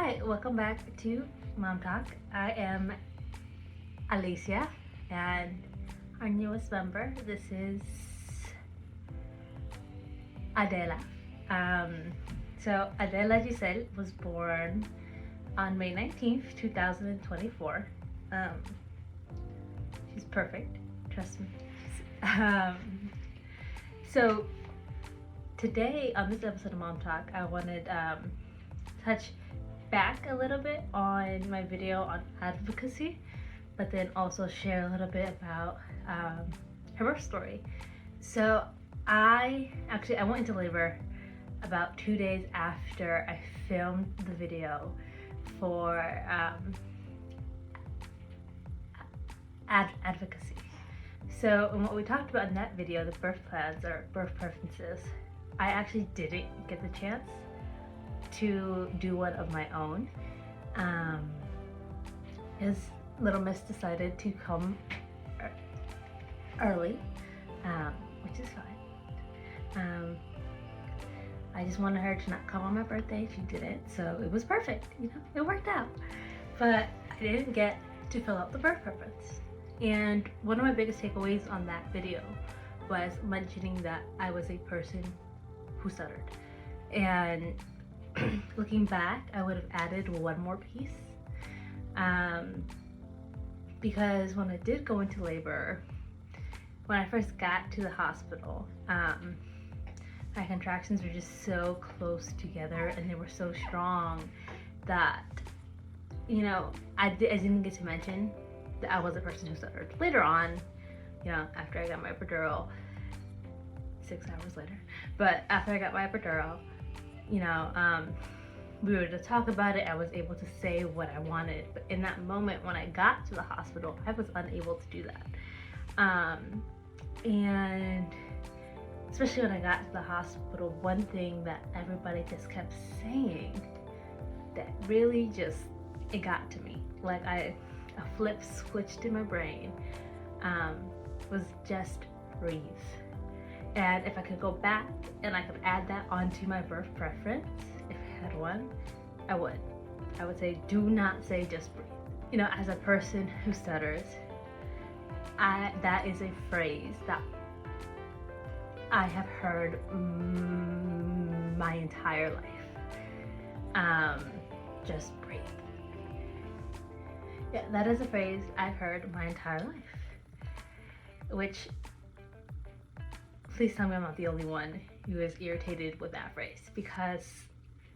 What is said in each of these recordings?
Hi, welcome back to Mom Talk. I am Alicia and our newest member. This is Adela. So Adela Giselle was born on May 19th, 2024. She's perfect, trust me. So today on this episode of Mom Talk, I wanted touch back a little bit on my video on advocacy, but then also share a little bit about her birth story. So I went into labor about 2 days after I filmed the video for advocacy. So what we talked about in that video, the birth plans or birth preferences, I actually didn't get the chance to do one of my own. His little miss decided to come early, which is fine. I just wanted her to not come on my birthday. She didn't, so it was perfect. It worked out. But I didn't get to fill out the birth preference. And one of my biggest takeaways on that video was mentioning that I was a person who stuttered. And looking back, I would have added one more piece. Because when I did go into labor, when I first got to the hospital, my contractions were just so close together and they were so strong that, I didn't get to mention that I was a person who stuttered. Later on, after I got my epidural, 6 hours later, but after I got my epidural, we were to talk about it. I was able to say what I wanted, but in that moment when I got to the hospital, I was unable to do that. And especially when I got to the hospital, one thing that everybody just kept saying that really it got to me, like a flip switched in my brain, was just breathe. And if I could go back and I could add that onto my birth preference, if I had one, I would. I would say, do not say just breathe. As a person who stutters, that is a phrase that I have heard my entire life. Just breathe. Yeah, that is a phrase I've heard my entire life. Which, please tell me I'm not the only one who is irritated with that phrase, because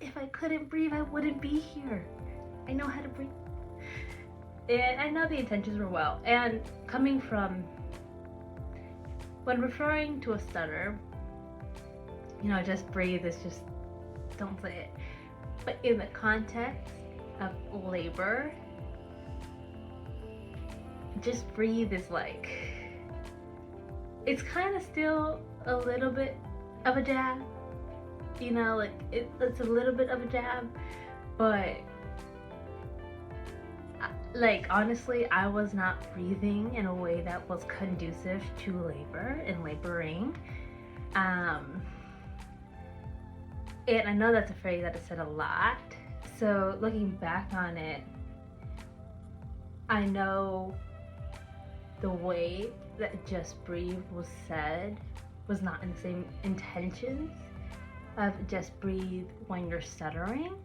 if I couldn't breathe, I wouldn't be here. I know how to breathe. And I know the intentions were well. And coming from, when referring to a stutter, just breathe is just, don't say it. But in the context of labor, just breathe is like, it's kind of still a little bit of a jab, it's a little bit of a jab, but honestly, I was not breathing in a way that was conducive to labor and laboring. And I know that's a phrase that is said a lot, so looking back on it, I know the way that just breathe was said was not in the same intentions of just breathe when you're stuttering,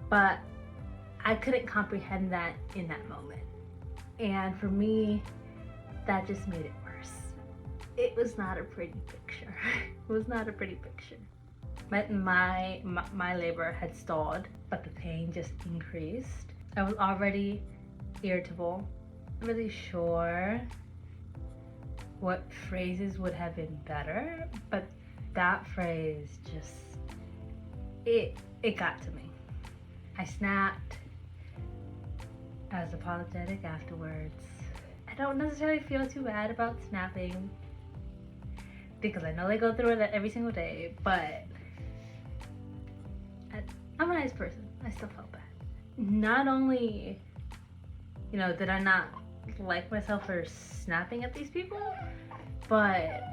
but I couldn't comprehend that in that moment. And for me, that just made it worse. It was not a pretty picture. It was not a pretty picture. But my labor had stalled, but the pain just increased. I was already irritable. Really sure what phrases would have been better, but that phrase just, it got to me. I snapped. I was apologetic afterwards. I don't necessarily feel too bad about snapping because I know they go through it every single day, but I'm a nice person. I still felt bad. Not only, did I not like myself for snapping at these people, but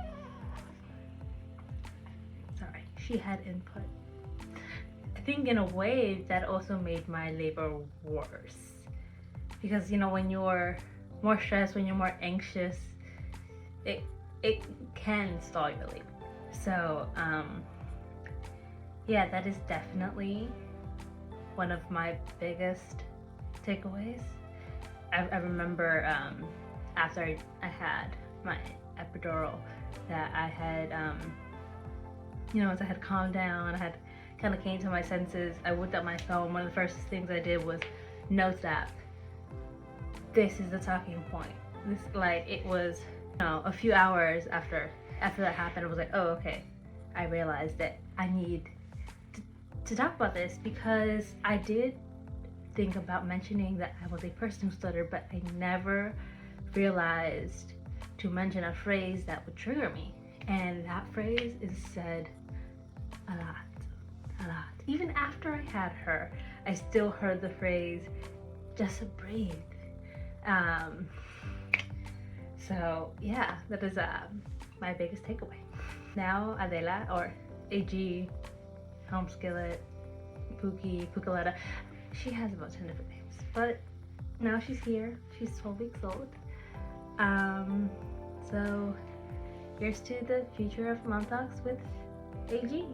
sorry, she had input. I think in a way that also made my labor worse. Because, you know, when you're more stressed, when you're more anxious, it can stall your labor. So, yeah, that is definitely one of my biggest takeaways. I remember after I had my epidural that I had, you know, as I had calmed down, I had kind of came to my senses. I whipped up my phone. One of the first things I did was note that this is the talking point. This, like, it was, you know, a few hours after that happened, I was like, oh, okay. I realized that I need to talk about this, because I did think about mentioning that I was a person who stuttered, but I never realized to mention a phrase that would trigger me. And that phrase is said a lot. Even after I had her, I still heard the phrase, just breathe. So yeah, that is my biggest takeaway. Now Adela, or AG, Home Skillet, Pookie, Pookaletta, she has about 10 different names, but now she's here. She's 12 weeks old. So here's to the future of Mom Talks with AG.